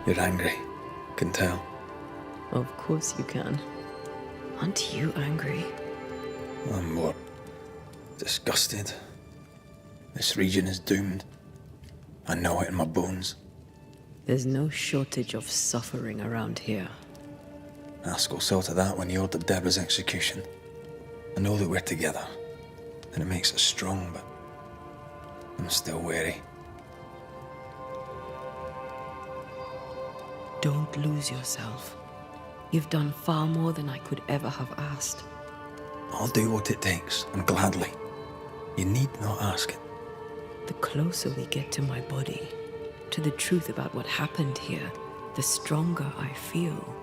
You're angry. Can tell. Of course you can. Aren't you angry? I'm more disgusted. This region is doomed. I know it in my bones. There's no shortage of suffering around here. Askell saw to that when he ordered Deborah's execution. I know that we're together, and it makes us strong, but I'm still wary. Don't lose yourself. You've done far more than I could ever have asked. I'll do what it takes, and gladly. You need not ask it. The closer we get to my body, to the truth about what happened here, the stronger I feel.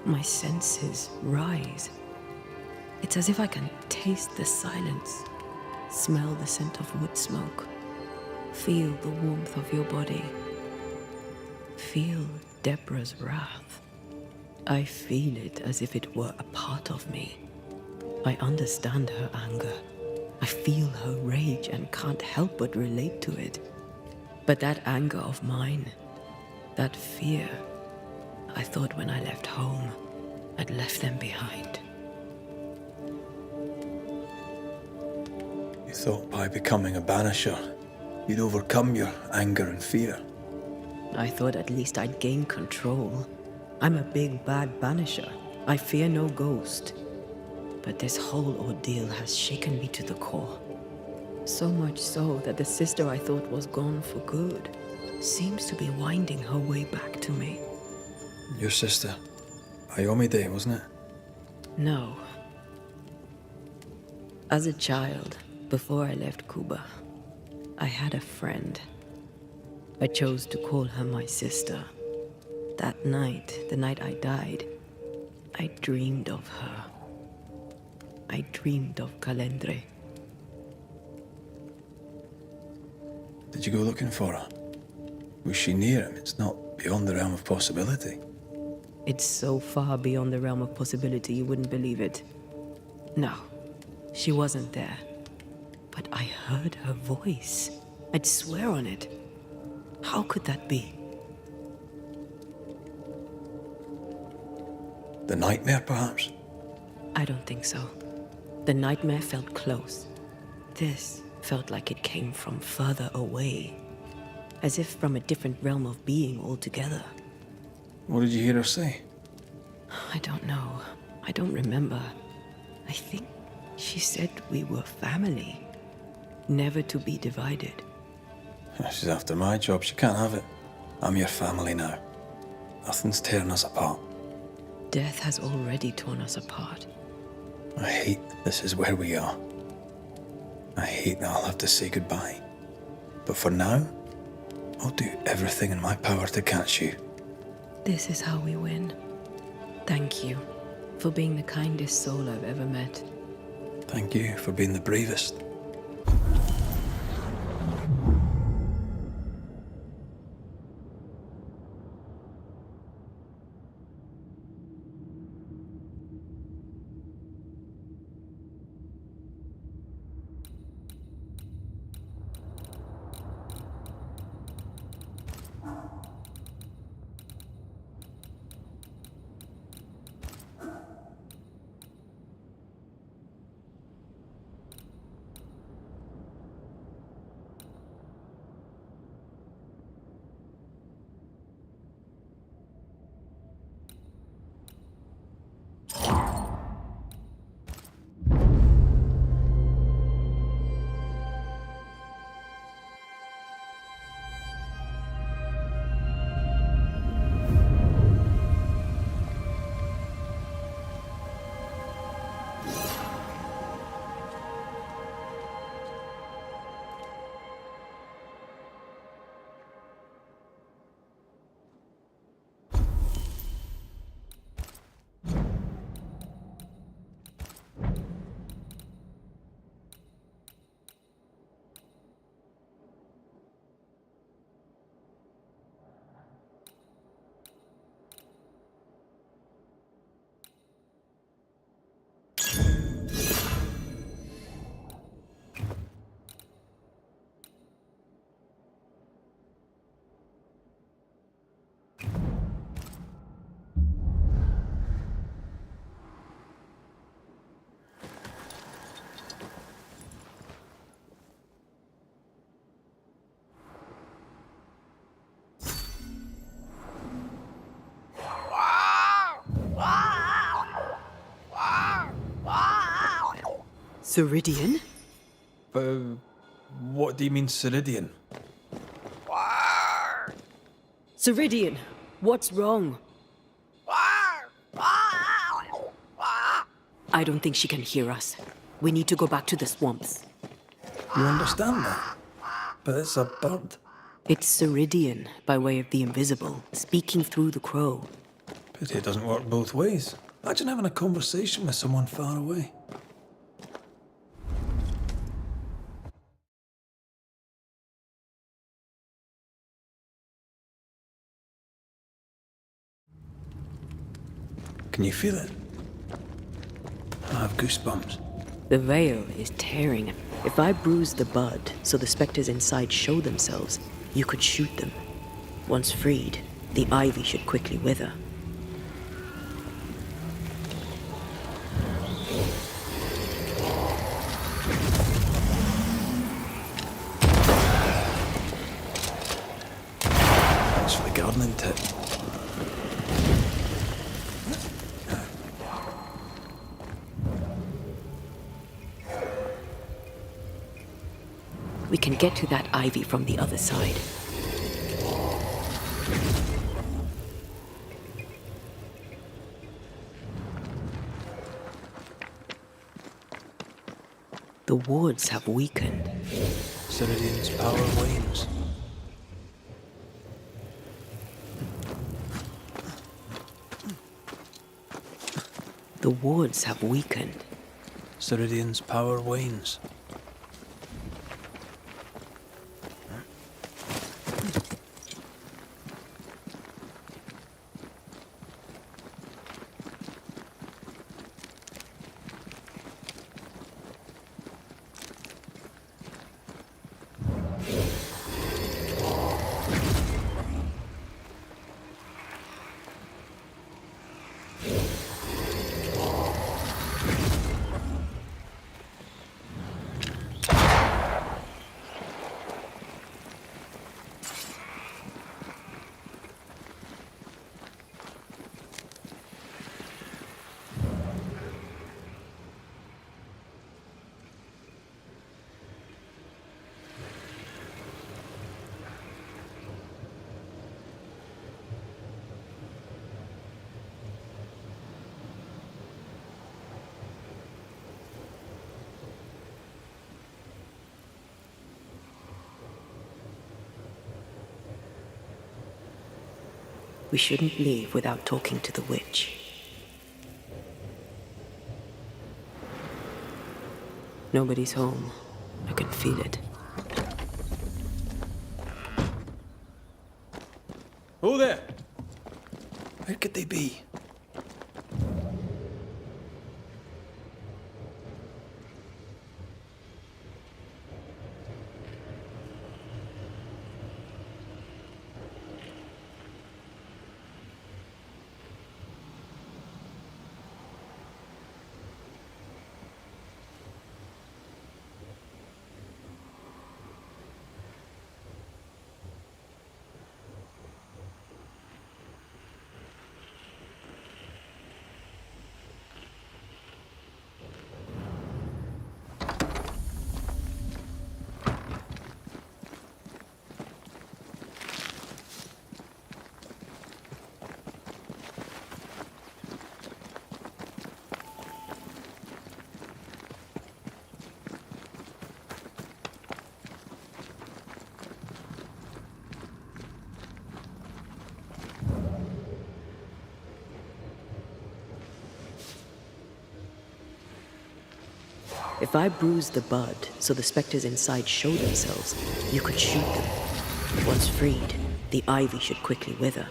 My senses rise. It's as if I can taste the silence, smell the scent of wood smoke, feel the warmth of your body, feel Deborah's wrath. I feel it as if it were a part of me. I understand her anger. I feel her rage and can't help but relate to it. But that anger of mine, that fear, I thought when I left home, I'd left them behind. You thought by becoming a Banisher, you'd overcome your anger and fear. I thought at least I'd gain control. I'm a big bad Banisher. I fear no ghost. But this whole ordeal has shaken me to the core. So much so that the sister I thought was gone for good seems to be winding her way back to me. Your sister, Ayomide, wasn't it? No. As a child, before I left Cuba, I had a friend. I chose to call her my sister. That night, the night I died, I dreamed of her. I dreamed of Calendre. Did you go looking for her? Was she near him? It's not beyond the realm of possibility. It's so far beyond the realm of possibility you wouldn't believe it. No, she wasn't there. But I heard her voice. I'd swear on it. How could that be? The nightmare, perhaps? I don't think so. The nightmare felt close. This felt like it came from further away. As if from a different realm of being altogether. What did you hear her say? I don't know. I don't remember. I think she said we were family. Never to be divided. She's after my job. She can't have it. I'm your family now. Nothing's tearing us apart. Death has already torn us apart. I hate this is where we are. I hate that I'll have to say goodbye. But for now, I'll do everything in my power to catch you. This is how we win. Thank you for being the kindest soul I've ever met. Thank you for being the bravest. Ceridian? What do you mean, Ceridian? Ceridian, what's wrong? I don't think she can hear us. We need to go back to the swamps. You understand that? But it's a bird. It's Ceridian, by way of the invisible, speaking through the crow. Pity it doesn't work both ways. Imagine having a conversation with someone far away. Can you feel it? I have goosebumps. The veil is tearing. If I bruise the bud so the specters inside show themselves, you could shoot them. Once freed, the ivy should quickly wither. Thanks for the gardening tip. We can get to that ivy from the other side. The wards have weakened. Ceridian's power wanes. The wards have weakened. Ceridian's power wanes. We shouldn't leave without talking to the witch. Nobody's home. I can feel it. Oh there! Where could they be? If I bruise the bud so the specters inside show themselves, you could shoot them. Once freed, the ivy should quickly wither.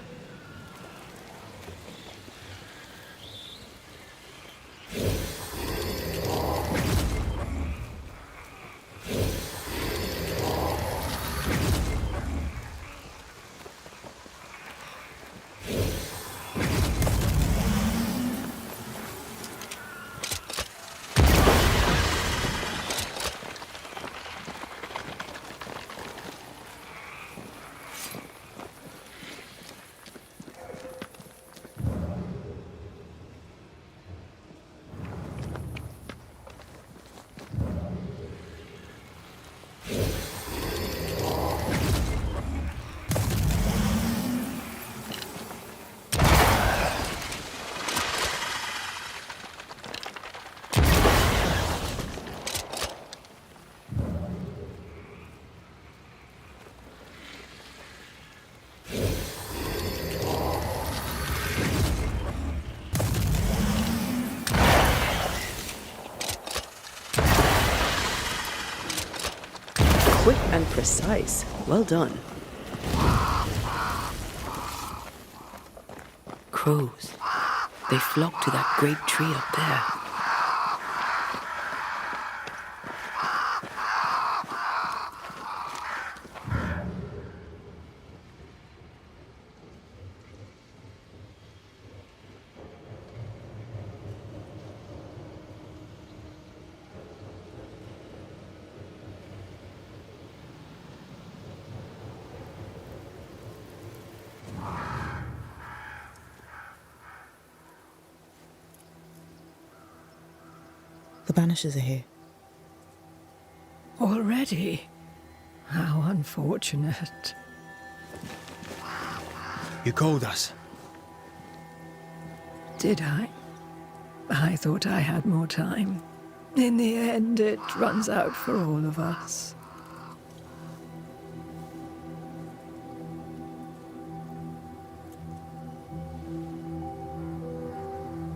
Quick and precise. Well done. Crows. They flock to that great tree up there. The Banishers are here. Already? How unfortunate. You called us. Did I? I thought I had more time. In the end, it runs out for all of us.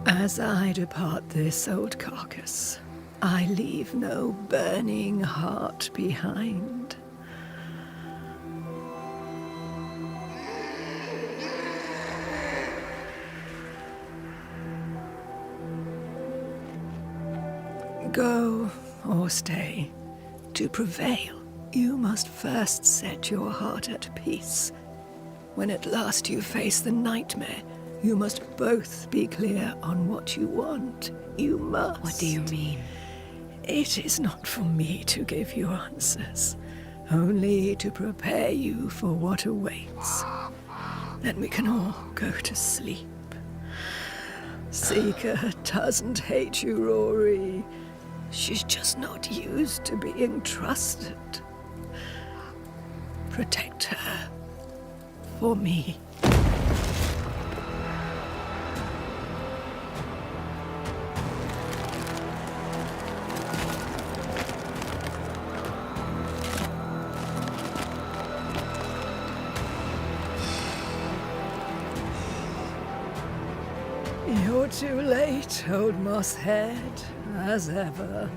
As I depart this old carcass, I leave no burning heart behind. Go or stay. To prevail, you must first set your heart at peace. When at last you face the nightmare, you must both be clear on what you want. You must. What do you mean? It is not for me to give you answers, only to prepare you for what awaits. Then we can all go to sleep. Seeker doesn't hate you, Rory. She's just not used to being trusted. Protect her. For me. You're too late, old mosshead, as ever.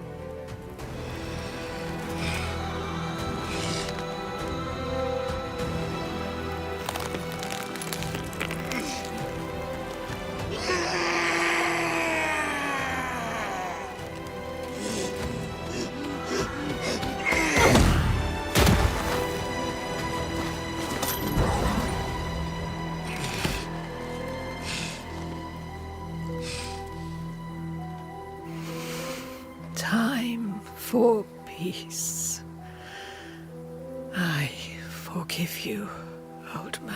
Time for peace. I forgive you, old man.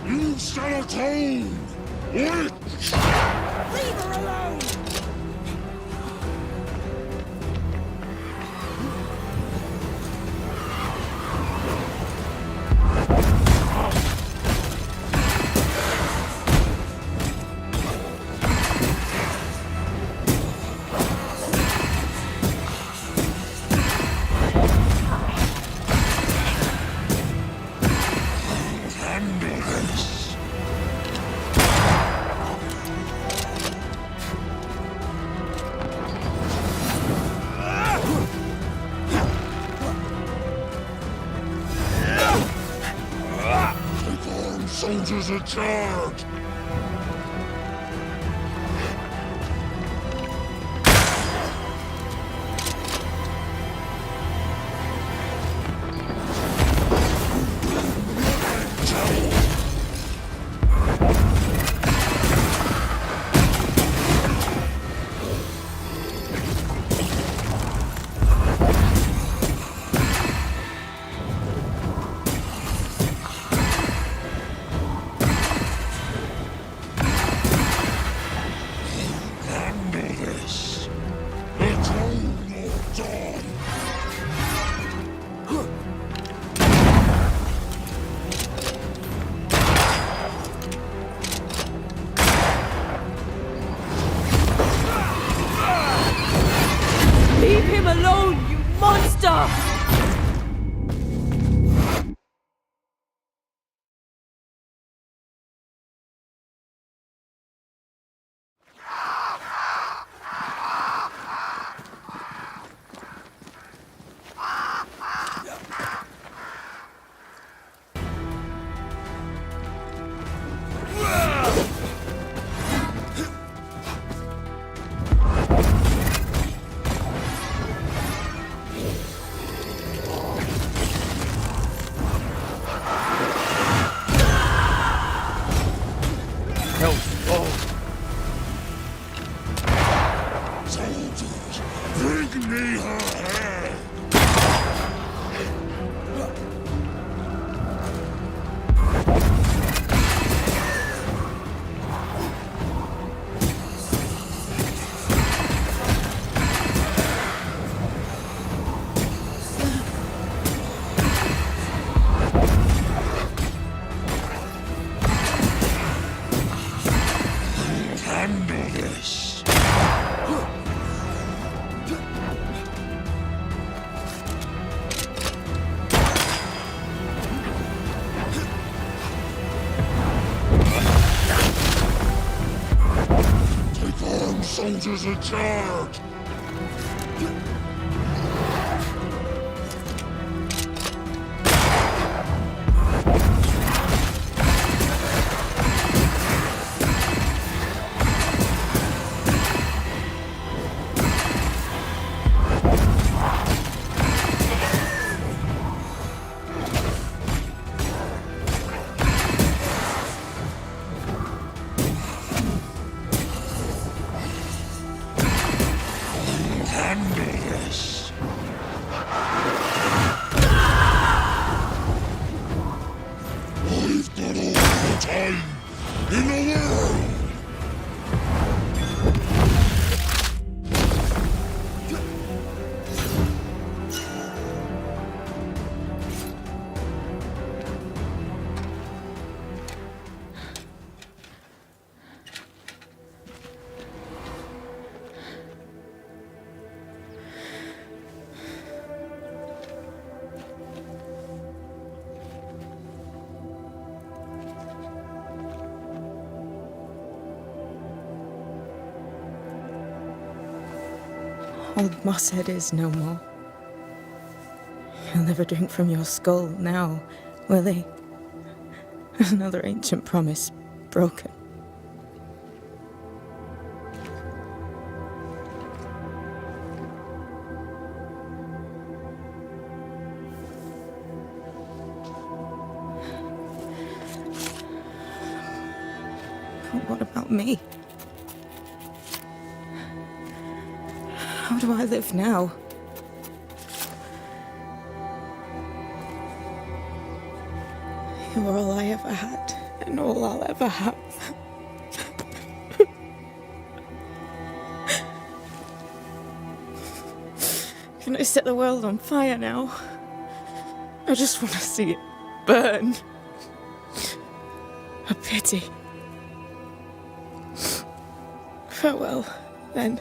You shall atone! Witch! Leave her alone! Soldiers in charge! alone, you monster! Soldiers, bring me her head! Handle this. Take armed soldiers in charge! Handle this. I've got all the time in the world! Old Mosshead is no more. He'll never drink from your skull now, will he? Another ancient promise broken. But what about me? How do I live now? You're all I ever had, and all I'll ever have. Can I set the world on fire now? I just want to see it burn. A pity. Farewell, then.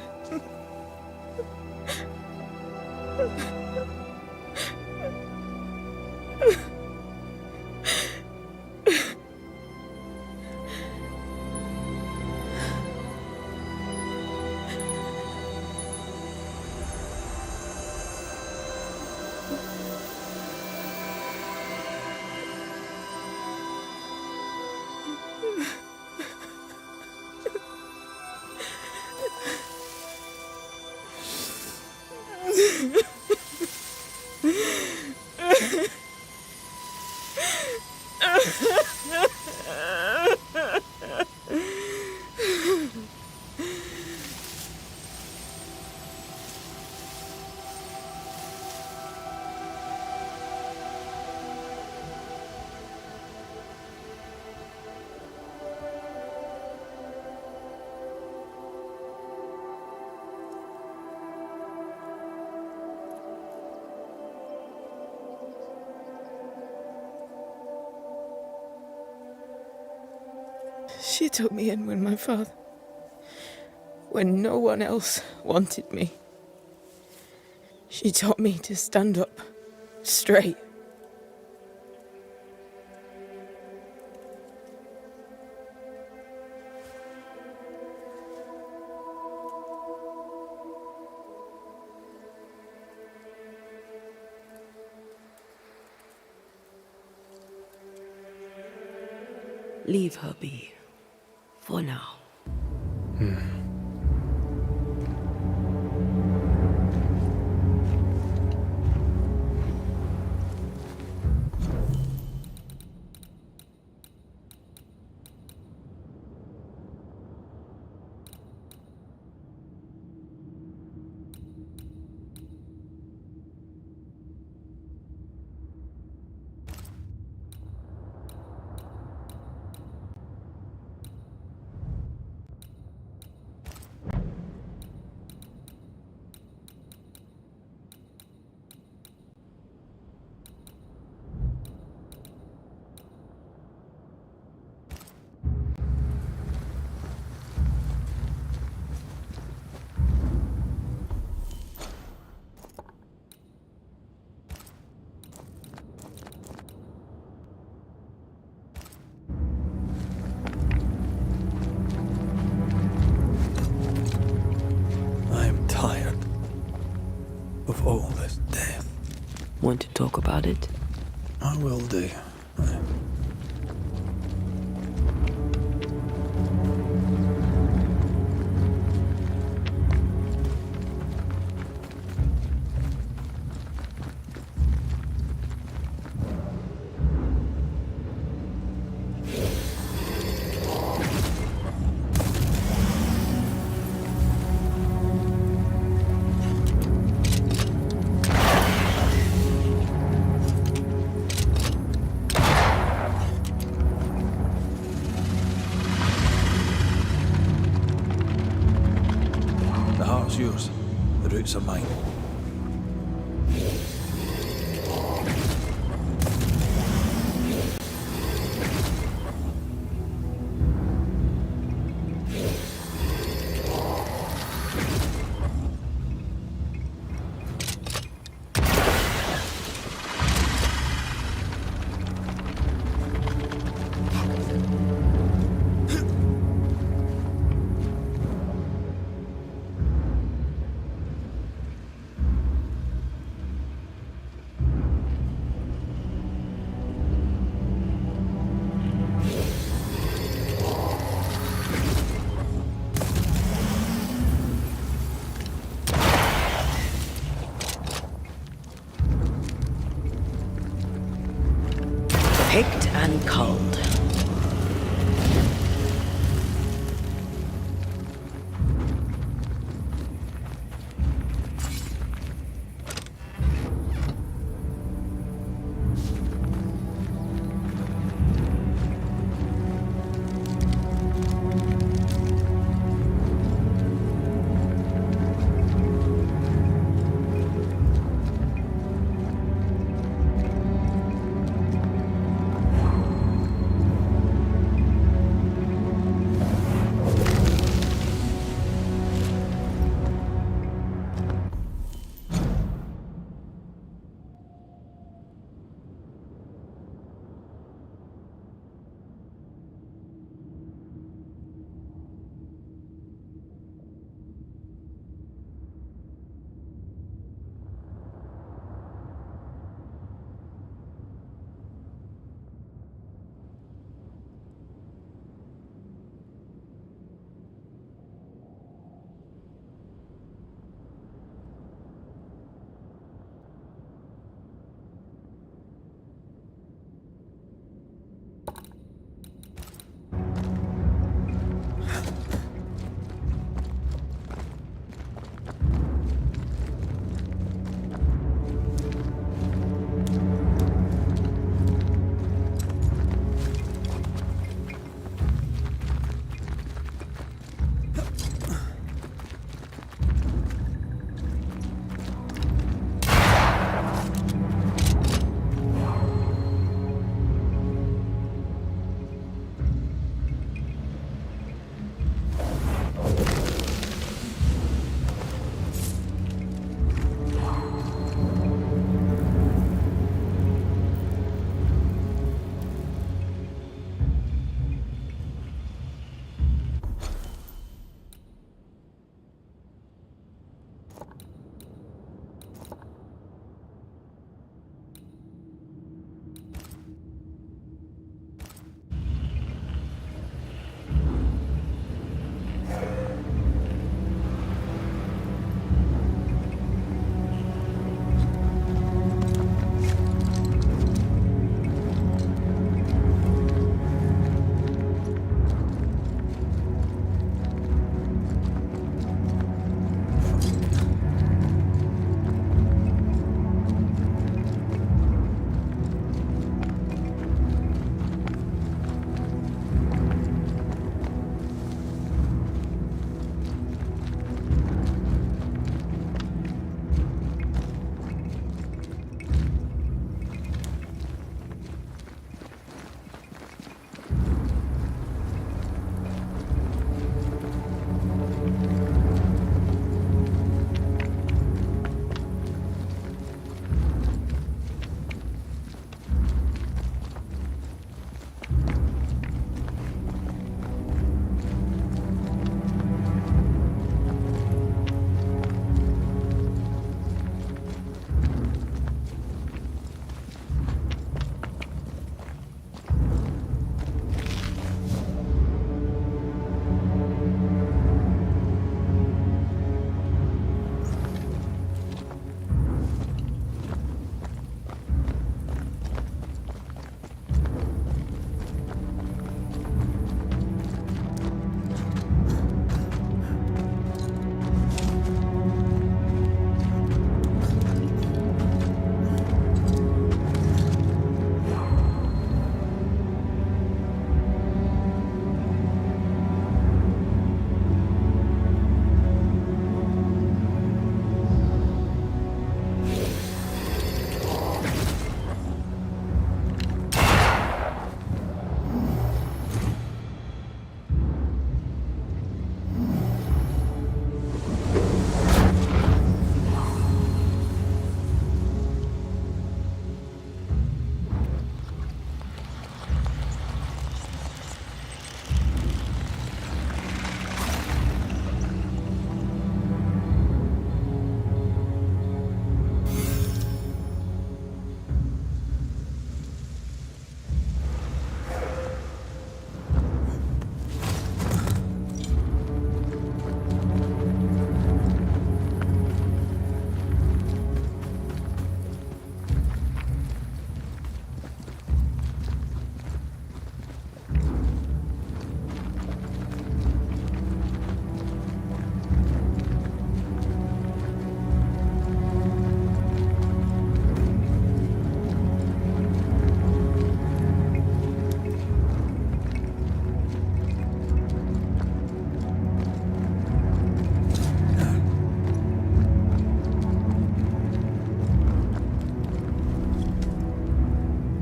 She took me in when no one else wanted me. She taught me to stand up, straight. Leave her be. For now. I'm tired of all this death. Want to talk about it? I will do. The heart's yours. The roots are mine. Picked and culled.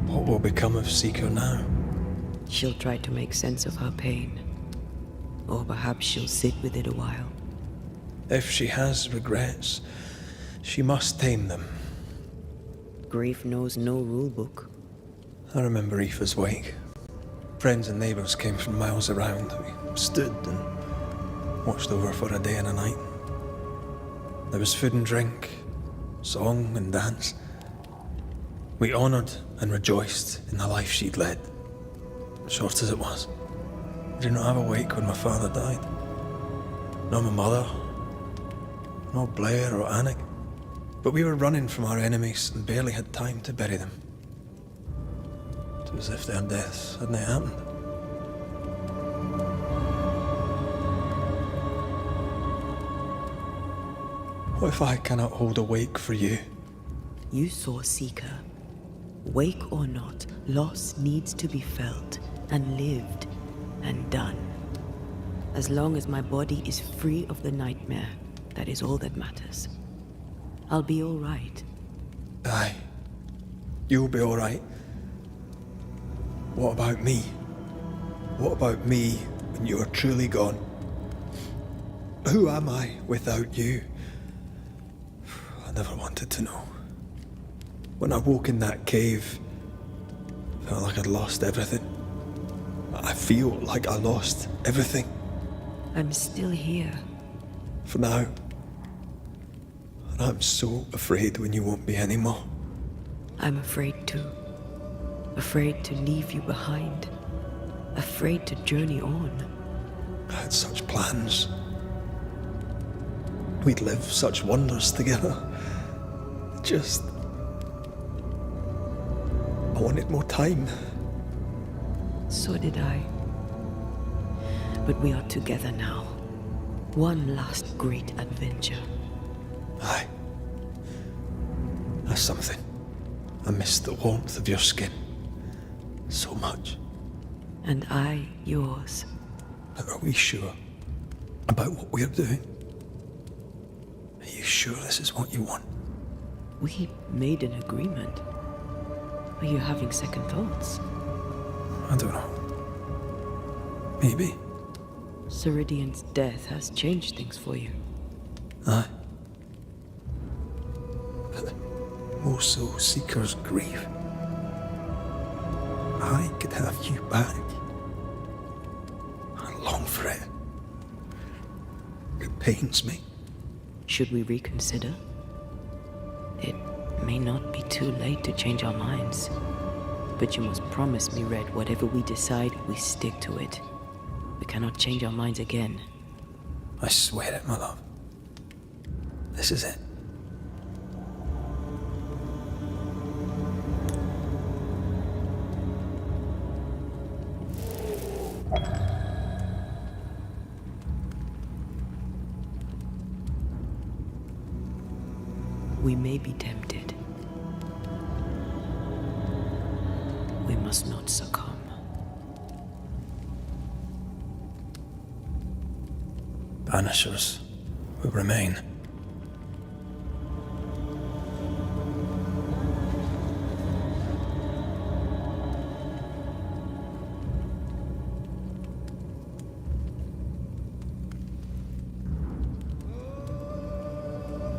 What will become of Seeker now? She'll try to make sense of her pain. Or perhaps she'll sit with it a while. If she has regrets, she must tame them. Grief knows no rule book. I remember Aoife's wake. Friends and neighbours came from miles around. We stood and watched over for a day and a night. There was food and drink, song and dance. We honoured and rejoiced in the life she'd led, short as it was. I did not have a wake when my father died. Nor my mother, nor Blair or Anik. But we were running from our enemies and barely had time to bury them. It was as if their deaths hadn't happened. What if I cannot hold a wake for you? You saw Seeker. Wake or not, loss needs to be felt and lived and done. As long as my body is free of the nightmare, that is all that matters. I'll be all right. Aye. You'll be all right. What about me? What about me when you are truly gone? Who am I without you? I never wanted to know. When I woke in that cave, I felt like I'd lost everything. I feel like I lost everything. I'm still here. For now. And I'm so afraid when you won't be anymore. I'm afraid too. Afraid to leave you behind. Afraid to journey on. I had such plans. We'd live such wonders together. Just... I wanted more time. So did I. But we are together now. One last great adventure. Aye. That's something. I miss the warmth of your skin. So much. And I yours. But are we sure about what we're doing? Are you sure this is what you want? We made an agreement. Are you having second thoughts? I don't know. Maybe. Ceridian's death has changed things for you. Aye. But more so Seeker's grief. I could have you back. I long for it. It pains me. Should we reconsider? It may not be too late to change our minds. But you must promise me, Red, whatever we decide, we stick to it. We cannot change our minds again. I swear it, my love. This is it. We may be tempted. We must not succumb. Banishers will remain.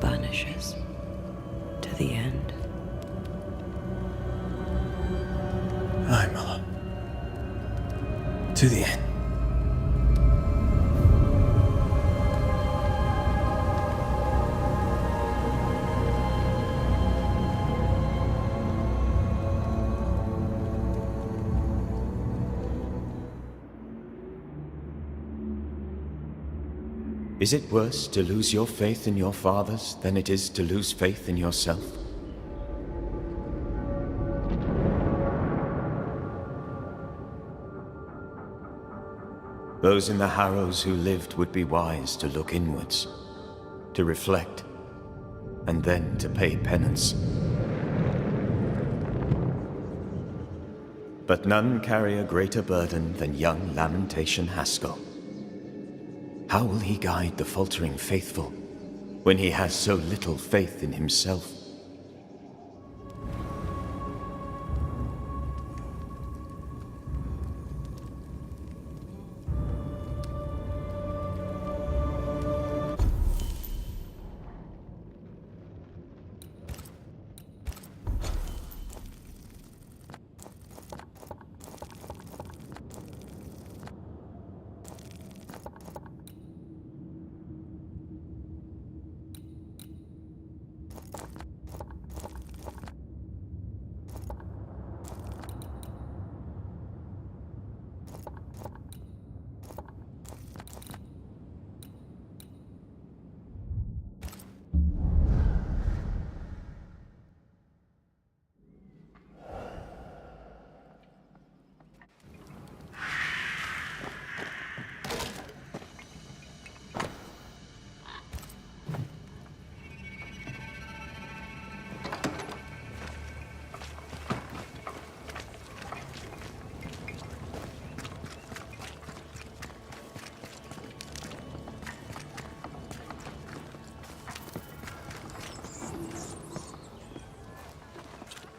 Banishers. To the end. Aye, my love. To the end. Is it worse to lose your faith in your fathers than it is to lose faith in yourself? Those in the Harrows who lived would be wise to look inwards, to reflect, and then to pay penance. But none carry a greater burden than young Lamentation Haskell. How will he guide the faltering faithful when he has so little faith in himself?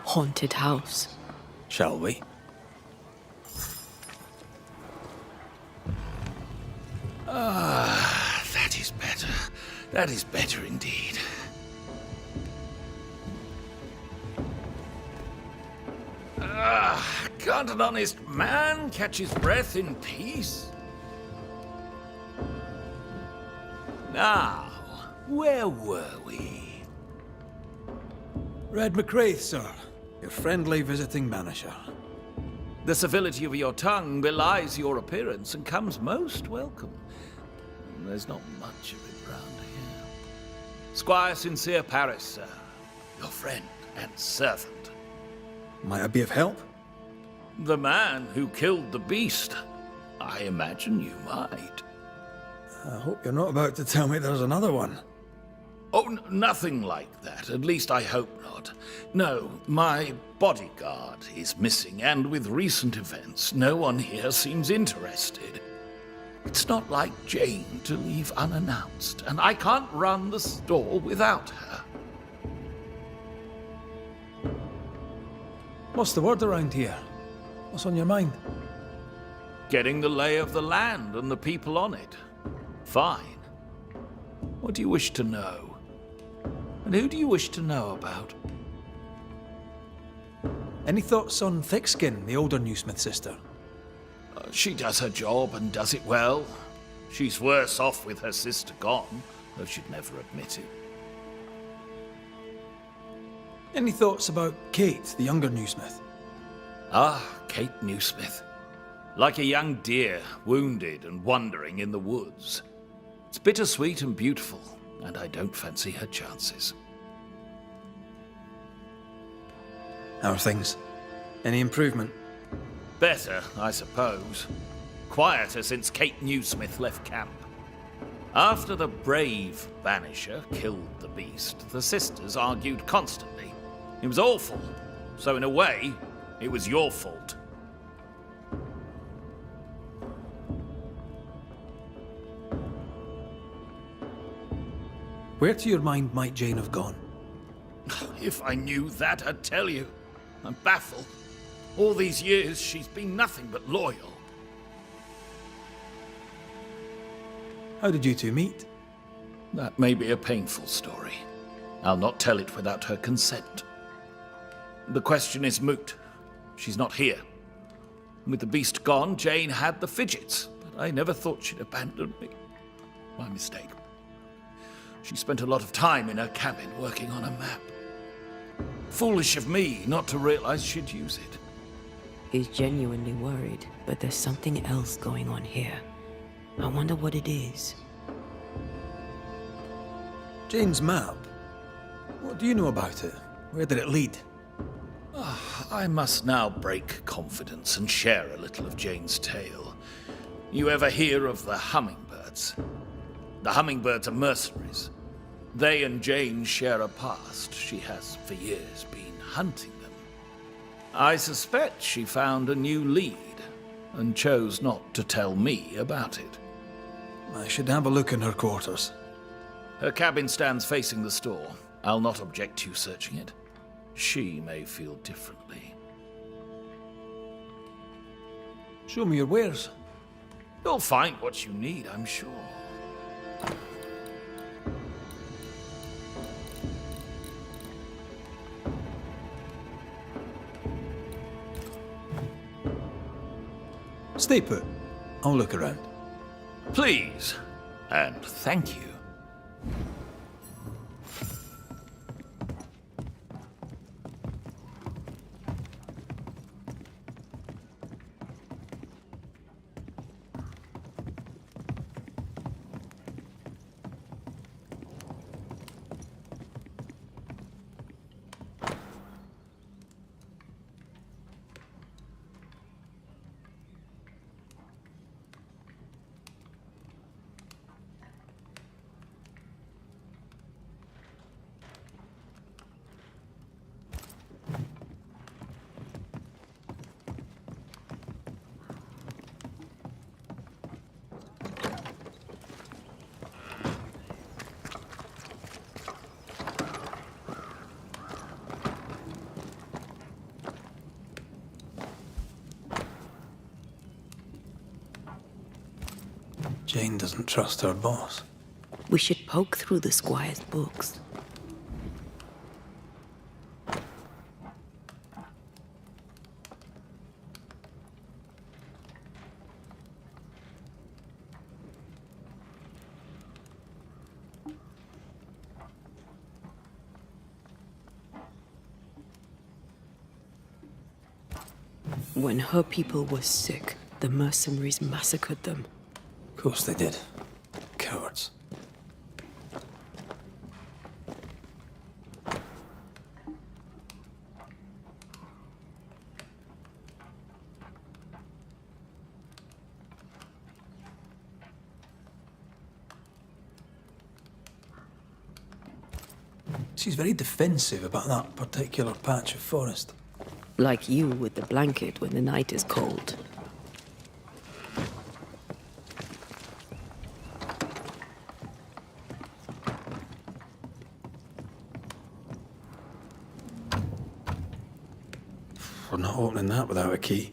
Haunted house. Shall we? That is better. That is better indeed. Can't an honest man catch his breath in peace? Now, where were we? Red McCraith, sir. Your friendly visiting banisher. The civility of your tongue belies your appearance and comes most welcome. There's not much of it round here. Squire Sincere Paris, sir. Your friend and servant. Might I be of help? The man who killed the beast. I imagine you might. I hope you're not about to tell me there's another one. Oh, nothing like that. At least I hope not. No, my bodyguard is missing, and with recent events, no one here seems interested. It's not like Jane to leave unannounced, and I can't run the store without her. What's the word around here? What's on your mind? Getting the lay of the land and the people on it. Fine. What do you wish to know? And who do you wish to know about? Any thoughts on Thickskin, the older Newsmith sister? She does her job and does it well. She's worse off with her sister gone, though she'd never admit it. Any thoughts about Kate, the younger Newsmith? Ah, Kate Newsmith. Like a young deer, wounded and wandering in the woods. It's bittersweet and beautiful, and I don't fancy her chances. How are things? Any improvement? Better, I suppose. Quieter since Kate Newsmith left camp. After the brave Banisher killed the beast, the sisters argued constantly. It was awful, so in a way, it was your fault. Where to your mind might Jane have gone? If I knew that, I'd tell you. I'm baffled. All these years, she's been nothing but loyal. How did you two meet? That may be a painful story. I'll not tell it without her consent. The question is moot. She's not here. With the beast gone, Jane had the fidgets, but I never thought she'd abandon me. My mistake. She spent a lot of time in her cabin working on a map. Foolish of me not to realize she'd use it. He's genuinely worried, but there's something else going on here. I wonder what it is. Jane's map? What do you know about it? Where did it lead? I must now break confidence and share a little of Jane's tale. You ever hear of the hummingbirds? The hummingbirds are mercenaries. They and Jane share a past. She has, for years, been hunting them. I suspect she found a new lead, and chose not to tell me about it. I should have a look in her quarters. Her cabin stands facing the store. I'll not object to you searching it. She may feel differently. Show me your wares. You'll find what you need, I'm sure. Stay put. I'll look around. Please, and thank you. Jane doesn't trust her boss. We should poke through the Squire's books. When her people were sick, the mercenaries massacred them. Of course they did. Cowards. She's very defensive about that particular patch of forest. Like you with the blanket when the night is cold. We're not opening that without a key.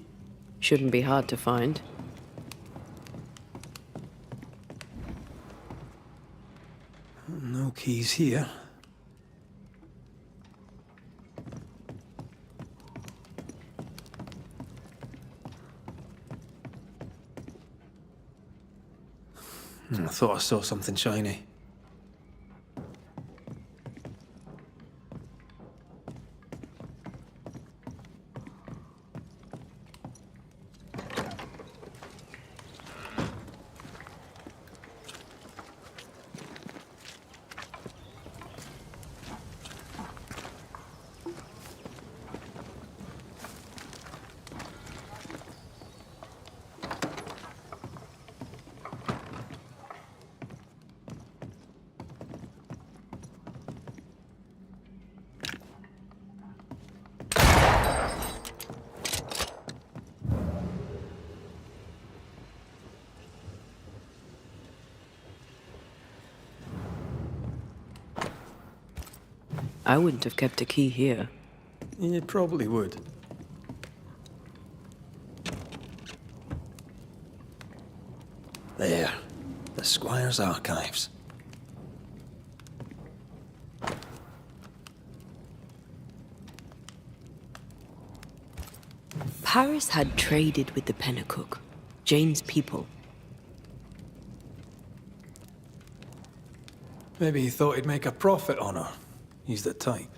Shouldn't be hard to find. No keys here. I thought I saw something shiny. I wouldn't have kept a key here. You probably would. There. The Squire's archives. Paris had traded with the Pennacook, Jane's people. Maybe he thought he'd make a profit on her. He's the type.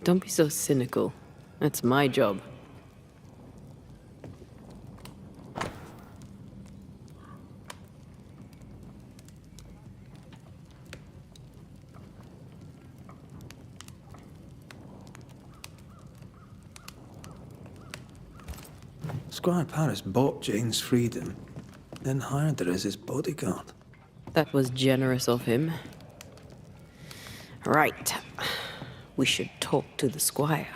Don't be so cynical. That's my job. Squire Paris bought Jane's freedom, then hired her as his bodyguard. That was generous of him. Right. We should talk to the Squire.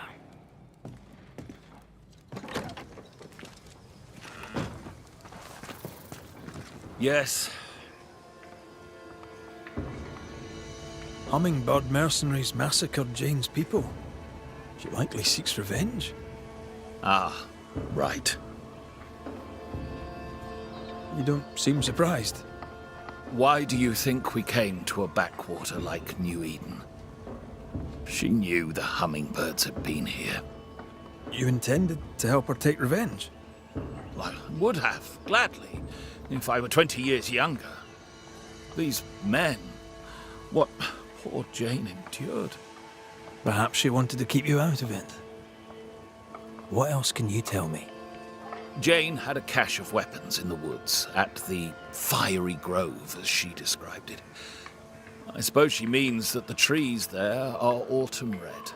Yes. Hummingbird mercenaries massacred Jane's people. She likely seeks revenge. Ah, right. You don't seem surprised. Why do you think we came to a backwater like New Eden? She knew the hummingbirds had been here. You intended to help her take revenge? I would have, gladly, if I were 20 years younger. These men, what poor Jane endured. Perhaps she wanted to keep you out of it. What else can you tell me? Jane had a cache of weapons in the woods, at the Fiery Grove, as she described it. I suppose she means that the trees there are autumn red.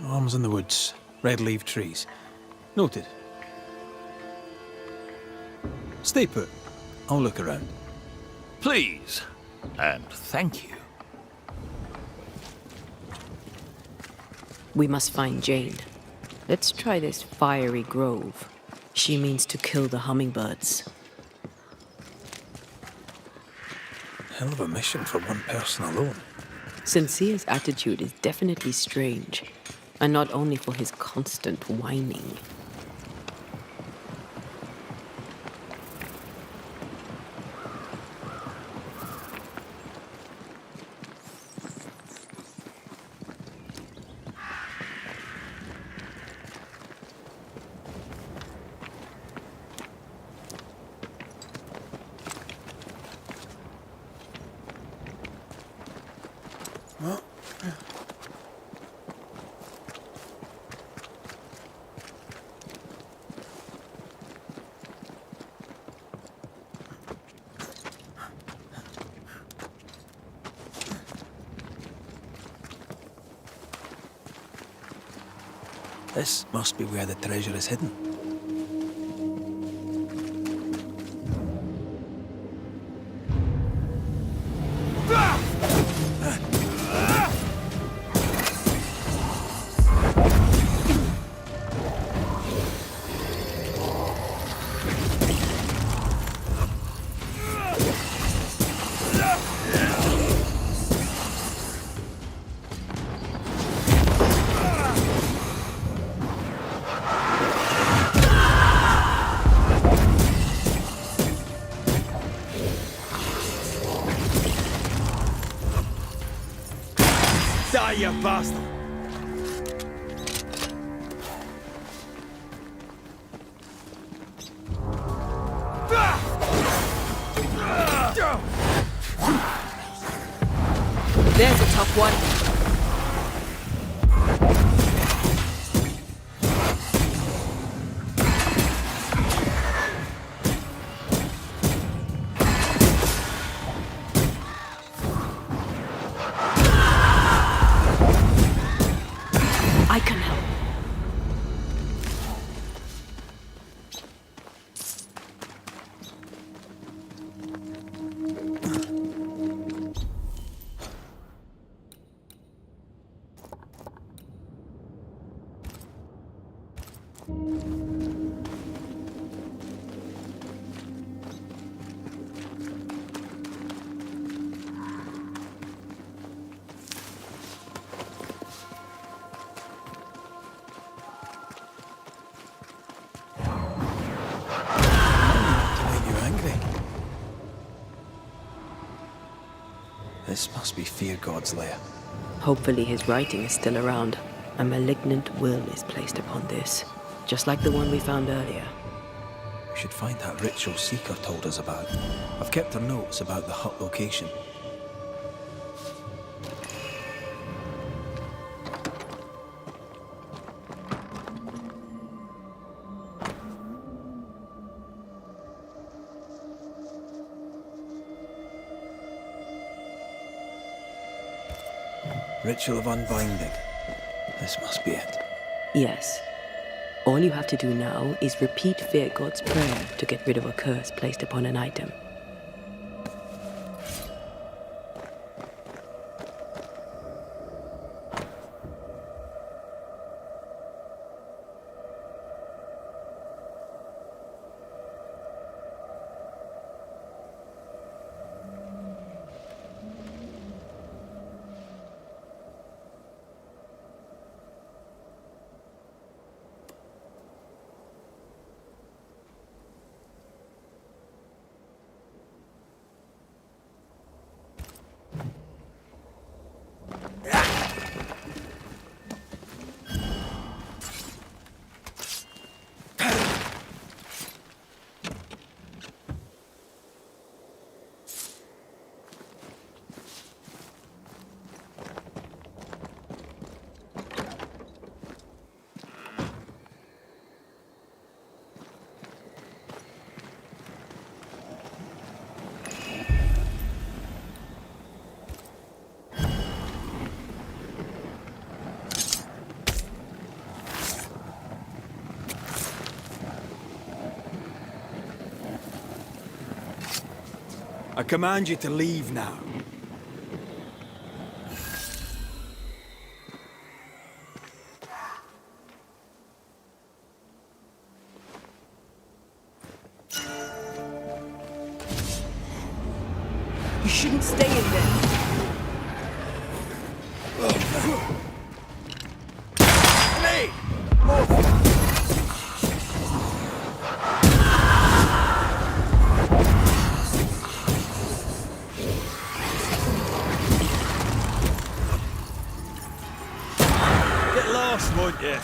Arms in the woods, red-leaved trees. Noted. Stay put. I'll look around. Please, and thank you. We must find Jane. Let's try this Fiery Grove. She means to kill the hummingbirds. Hell of a mission for one person alone. Sincere's attitude is definitely strange, and not only for his constant whining. This must be where the treasure is hidden. Die, you bastard! There's a tough one. I can help. This must be Fear God's lair. Hopefully his writing is still around. A malignant will is placed upon this, just like the one we found earlier. We should find that ritual Seeker told us about. I've kept her notes about the hut location. Ritual of Unbinding. This must be it. Yes. All you have to do now is repeat Fear God's prayer to get rid of a curse placed upon an item. I command you to leave now. You shouldn't stay in there. Get lost, won't you?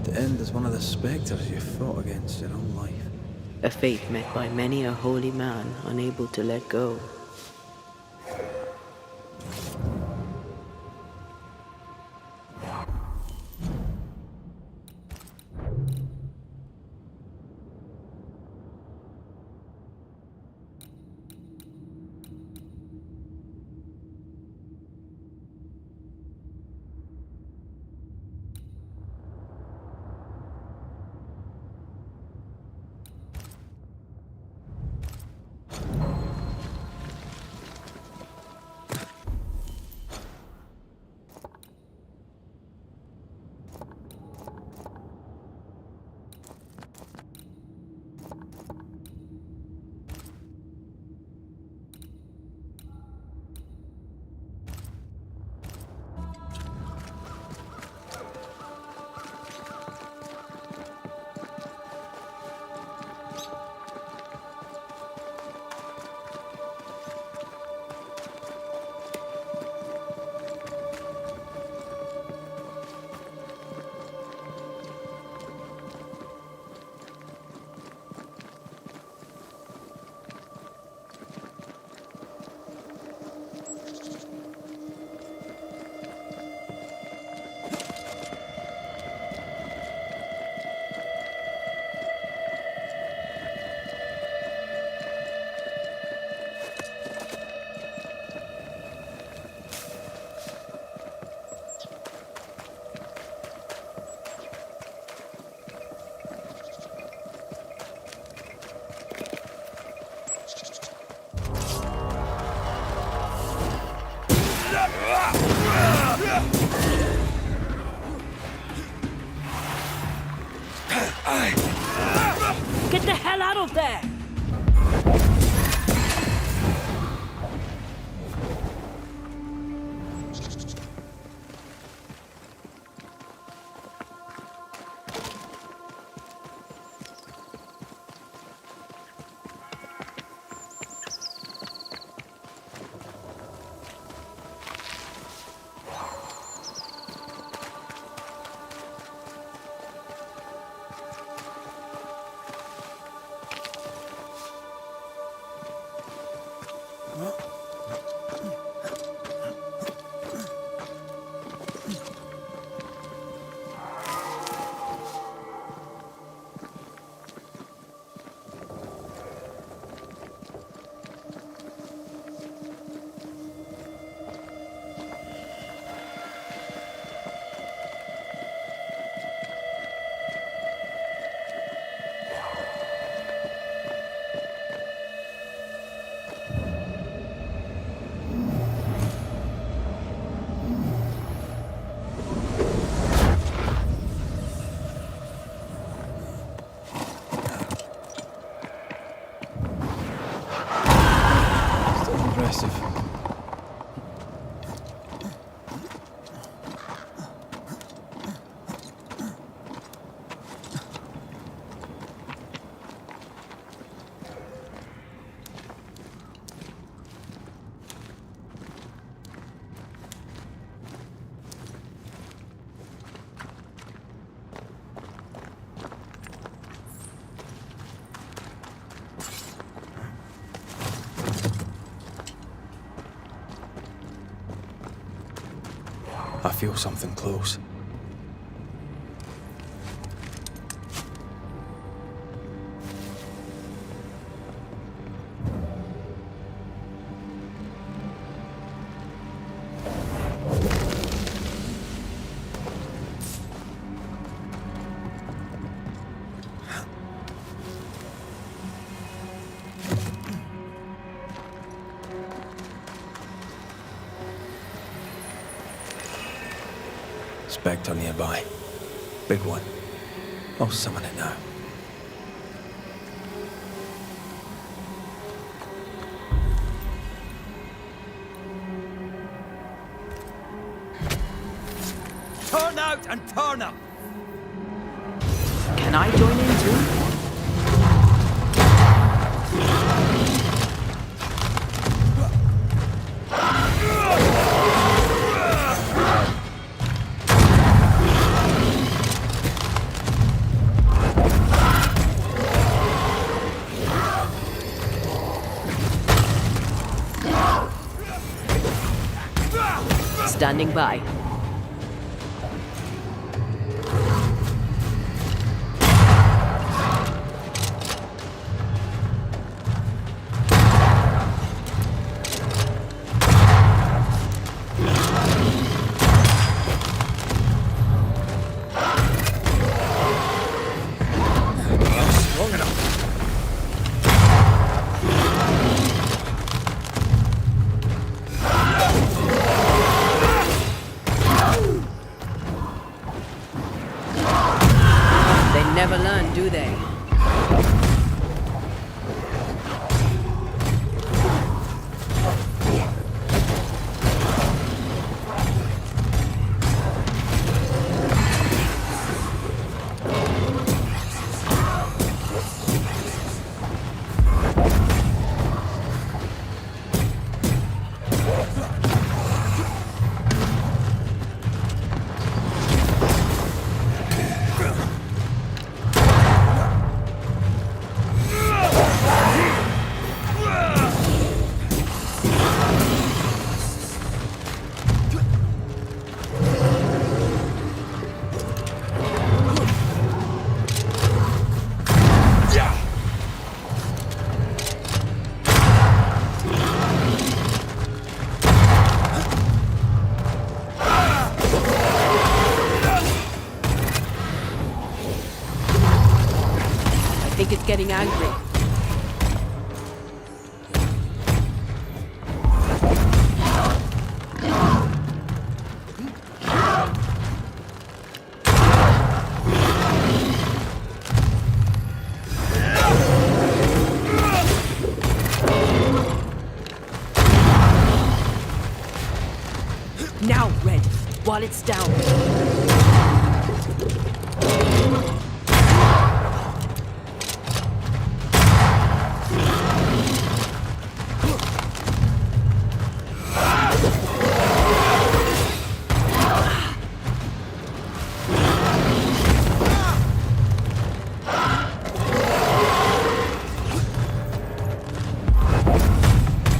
To end as one of the spectres you fought against your own life. A fate met by many a holy man unable to let go. Get the hell out of there! I feel something close. Spectre nearby. Big one. I'll summon it now. Turn out and turn up! Can I join in too? Standing by. Long enough. They never learn, do they? I think it's getting angry. Now, Red, while it's down.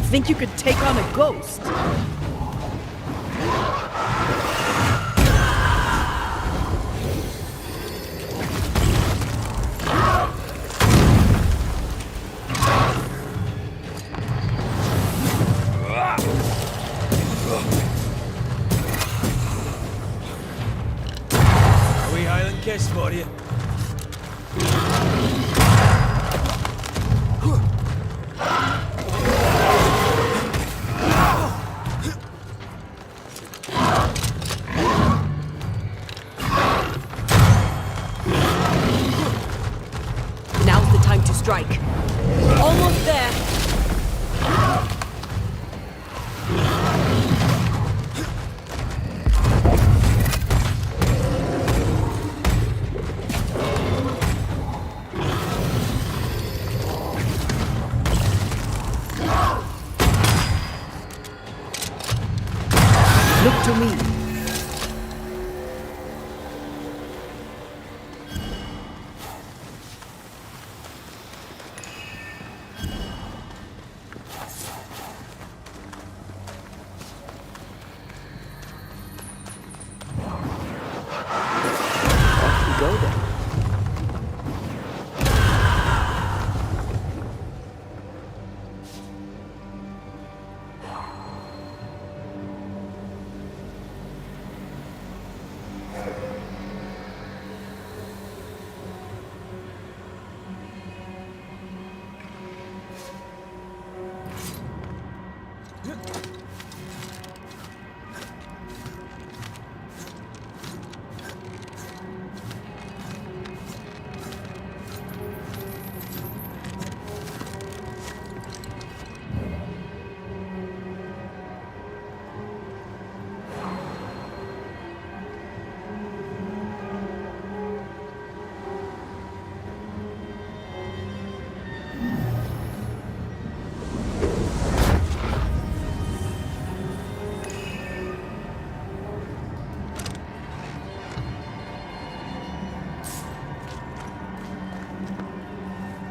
Think you could take on a ghost? A wee Highland kiss for you. Now's the time to strike. Almost there. Look to me. Off you go then.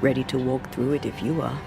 Ready to walk through it if you are.